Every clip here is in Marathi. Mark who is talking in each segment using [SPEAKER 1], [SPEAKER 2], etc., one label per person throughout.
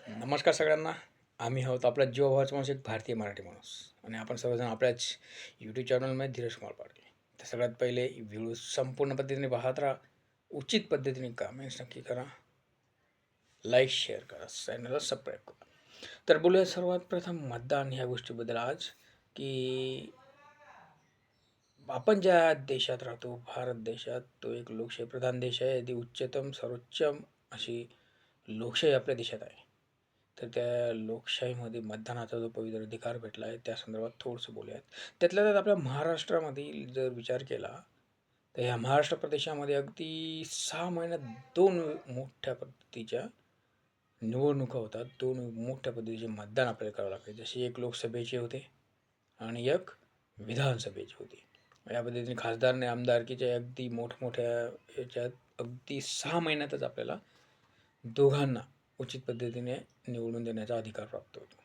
[SPEAKER 1] नमस्कार सगळ्यांना. आम्ही आहोत आपला जीवाभावाचा माणूस, एक भारतीय मराठी माणूस. आणि आपण सर्वजण आपल्याच यूट्यूब चॅनलमध्ये धीरज कुमार पाडके. तर सगळ्यात पहिले व्हिडिओ संपूर्ण पद्धतीने पाहत राहा. उचित पद्धतीने कमेंट्स नक्की करा, लाईक शेअर करा, चॅनलला सबस्क्राईब करा. तर बोलूया सर्वात प्रथम मतदान ह्या गोष्टीबद्दल आज, की आपण ज्या देशात राहतो, भारत देशात, तो एक लोकशाही प्रधान देश आहे. ती उच्चतम सर्वोच्च अशी लोकशाही आपल्या देशात आहे. तर त्या लोकशाहीमध्ये मतदानाचा जो पवित्र अधिकार भेटला आहे त्या संदर्भात थोडंसं बोलूयात. त्यातल्या त्यात आपल्या महाराष्ट्रामधील जर विचार केला तर ह्या महाराष्ट्र प्रदेशामध्ये अगदी 6 महिन्यात 2 मोठ्या पद्धतीच्या निवडणुका होतात. 2 मोठ्या पद्धतीचे मतदान आपल्याला करावं लागते. जसे एक लोकसभेचे होते आणि एक विधानसभेची होती. या पद्धतीने खासदार आणि आमदारकीच्या अगदी मोठमोठ्या याच्यात अगदी 6 महिन्यातच आपल्याला दोघांना उचित पद्धतीने निवडून देण्याचा अधिकार प्राप्त होतो.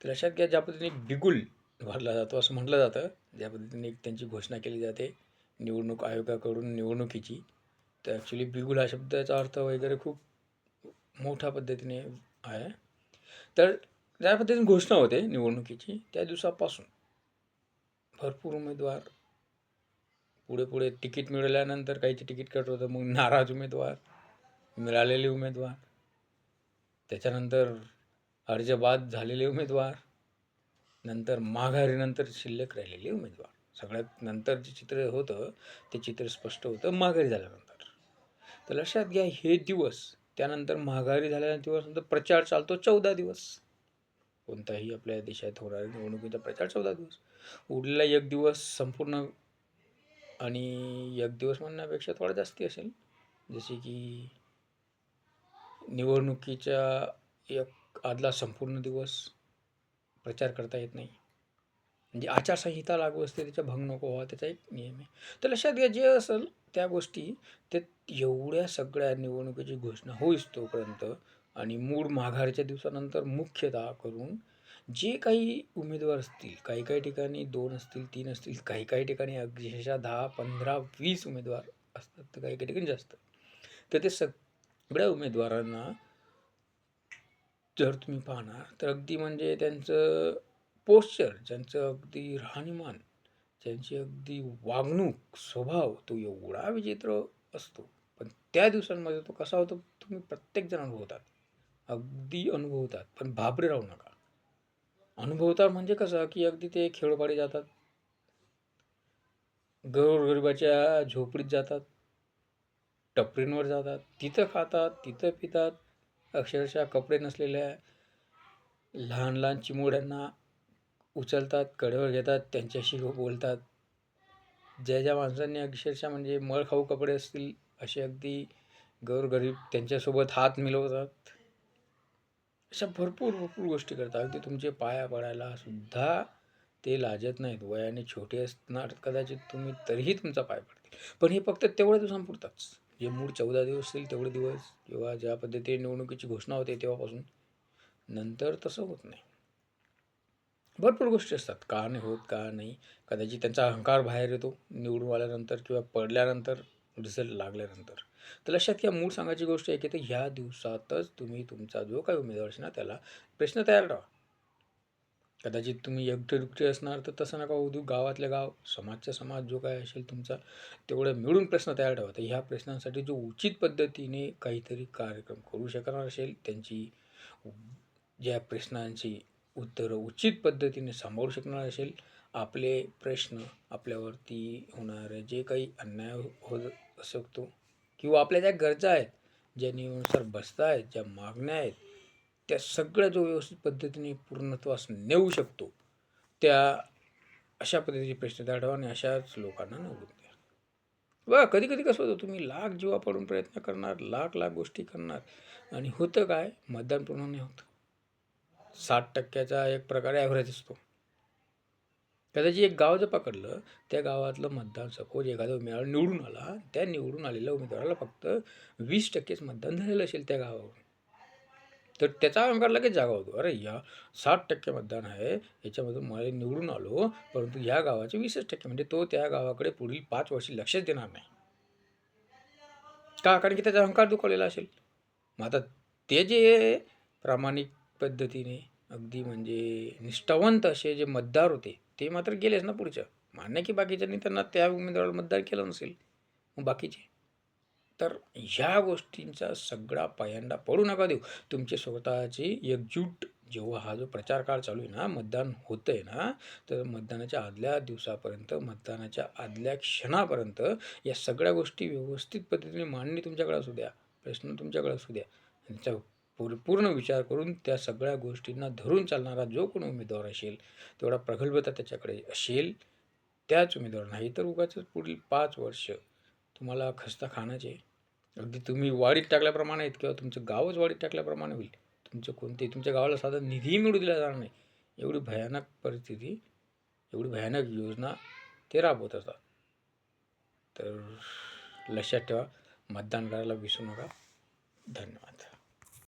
[SPEAKER 1] तर लक्षात घ्या, ज्या पद्धतीने बिगुल भरला जातो असं म्हटलं जातं, ज्या पद्धतीने त्यांची घोषणा केली जाते निवडणूक आयोगाकडून निवडणुकीची, तर ॲक्च्युली बिगुल हा शब्दाचा अर्थ वगैरे खूप मोठ्या पद्धतीने आहे. तर ज्या पद्धतीने घोषणा होते निवडणुकीची त्या दिवसापासून भरपूर उमेदवार पुढे पुढे तिकीट मिळाल्यानंतर काहीचे तिकीट कट होतं, मग नाराज उमेदवार, मिळालेले उमेदवार, त्याच्यानंतर अर्ज बाद झालेले उमेदवार, नंतर माघारीनंतर शिल्लक राहिलेले उमेदवार. सगळ्यात नंतर जे चित्र होतं ते चित्र स्पष्ट होतं माघारी झाल्यानंतर. तर लक्षात घ्या, हे दिवस, त्यानंतर माघारी झाल्यानंतर दिवस, प्रचार चालतो 14 दिवस. कोणताही आपल्या देशात होणाऱ्या निवडणुकीचा प्रचार 14 दिवस. उरलेला एक दिवस संपूर्ण, आणि एक दिवस म्हणण्यापेक्षा थोडा जास्ती असेल, जसे की निवडणुकीच्या एक आदला संपूर्ण दिवस प्रचार करता येत नाही. म्हणजे आचारसंहिता लागू असते, त्याचा भंग नको व्हावा, त्याचा एक नियम आहे. तर लक्षात घ्या, जे असेल त्या गोष्टी ते एवढ्या सगळ्या निवडणुकीची घोषणा होईस तोपर्यंत आणि मूळ माघारच्या दिवसानंतर मुख्यतः करून जे काही उमेदवार असतील, काही काही ठिकाणी 2 असतील, 3 असतील, काही काही ठिकाणी अक्षरशः 10, 15, 20 उमेदवार असतात, तर काही काही ठिकाणी जास्त. तर ते सगळ्या उमेदवारांना जर तुम्ही पाहणार तर अगदी म्हणजे त्यांचं पोश्चर, ज्यांचं अगदी राहणीमान, ज्यांची अगदी वागणूक, स्वभाव तो एवढा विचित्र असतो. पण त्या दिवसांमध्ये तो कसा होतो तुम्ही प्रत्येकजण अनुभवतात, अगदी अनुभवतात. पण भाबरे राहू नका. अनुभवतात म्हणजे कसं, की अगदी ते खेळोपाडी जातात, गोरगरिबाच्या झोपडीत जातात, टपरींवर जातात, तिथं खातात, तिथं पितात, अक्षरशः कपडे नसलेल्या लहान लहान चिमुरड्यांना उचलतात, कडेवर घेतात, त्यांच्याशी बोलतात. ज्या ज्या माणसांनी अक्षरशः म्हणजे मळखाऊ कपडे असतील असे अगदी गोरगरीब त्यांच्यासोबत हात मिळवतात. अशा भरपूर भरपूर गोष्टी करतात. अगदी तुमचे पाया पडायला सुद्धा ते लाजत नाहीत. वयाने छोटे असणार कदाचित तुम्ही, तरीही तुमचा पाय पडतील. पण हे फक्त तेवढ्या दिवसांपुरताच. जे मूळ 14 दिवस असतील तेवढे दिवस, किंवा ज्या पद्धतीने निवडणुकीची घोषणा होते तेव्हापासून, नंतर तसं होत नाही. भरपूर गोष्टी असतात, का नाही होत, का नाही. कदाचित त्यांचा अहंकार बाहेर येतो निवडून आल्यानंतर किंवा पडल्यानंतर, रिझल्ट लागल्यानंतर. तर लक्षात घ्या, मूळ सांगायची गोष्ट आहे की तर ह्या दिवसातच तुम्ही तुमचा जो काही उमेदवार असेल ना त्याला प्रश्न तयार ठेवा. कदाचित तुम्ही एकटे दुकटे असणार तर तसं नका होऊ देऊ. गावातल्या गाव, समाजचा समाज जो काय असेल तुमचा, तेवढं मिळून प्रश्न तयार ठेवा. तर ह्या प्रश्नांसाठी जो उचित पद्धतीने काहीतरी कार्यक्रम करू शकणार असेल, त्यांची ज्या प्रश्नांची उत्तरं उचित पद्धतीने सांभाळू शकणार असेल, आपले प्रश्न, आपल्यावरती होणारे जे काही अन्याय होत शकतो, किंवा आपल्या ज्या गरजा आहेत, ज्या नियमानुसार बसता आहेत, ज्या मागण्या आहेत, त्या सगळ्या जो व्यवस्थित पद्धतीने पूर्णत्वास नेऊ शकतो, त्या अशा पद्धतीचे प्रश्न तयार ठेवा आणि अशाच लोकांना निवडून द्या. बघा, कधी कधी कसं होतं, तुम्ही लाख जीवा पडून प्रयत्न करणार, लाख लाख गोष्टी करणार, आणि होतं काय, मतदान पूर्ण नाही होतं. 60% एक प्रकारे ॲव्हरेज असतो. कदाचित एक गाव जर पकडलं, त्या गावातलं मतदान, सपोज एखादा उमेदवार निवडून आला, त्या निवडून आलेल्या उमेदवाराला फक्त 20%च मतदान झालेलं असेल त्या गावावर, तर त्याचा अहंकार लगेच जागा होतो. अरे, या 60% मतदान आहे, याच्यामधून मला निवडून आलो, परंतु या गावाचे 20%, म्हणजे तो त्या गावाकडे पुढील 5 वर्षे लक्षच देणार नाही. का? कारण की त्याचा अहंकार दुखावलेला असेल. मग आता ते जे प्रामाणिक पद्धतीने अगदी म्हणजे निष्ठावंत असे जे मतदार होते ते मात्र गेलेच ना पुढच्या. मान्य की बाकीच्यांनी त्यांना त्या उमेदवाराला मतदान केलं नसेल, मग बाकीचे. तर ह्या गोष्टींचा सगळा पायंडा पडू नका देऊ. तुमची स्वतःची एकजूट जेव्हा हा जो प्रचार काळ चालू आहे ना, मतदान होतं आहे ना, तर मतदानाच्या आदल्या दिवसापर्यंत, मतदानाच्या आदल्या क्षणापर्यंत या सगळ्या गोष्टी व्यवस्थित पद्धतीने मांडणी तुमच्याकडे असू द्या, प्रश्न तुमच्याकडे असू द्या. त्याचा पूर्ण विचार करून त्या सगळ्या गोष्टींना धरून चालणारा जो कोणी उमेदवार असेल, तेवढा प्रगल्भता त्याच्याकडे असेल, त्याच उमेदवार. नाही तर उगाचच पुढील 5 वर्ष तुम्हाला खस्ता खाण्याचे. अगदी तुम्ही वाढीत टाकल्याप्रमाणे आहेत किंवा तुमचं गावच वाढीत टाकल्याप्रमाणे होईल. तुमच्या गावाला साधा निधीही मिळू दिला जाणार नाही. एवढी भयानक परिस्थिती, एवढी भयानक योजना ते राबवत असतात. तर लक्षात ठेवा, मतदान करायला विसरू नका. धन्यवाद.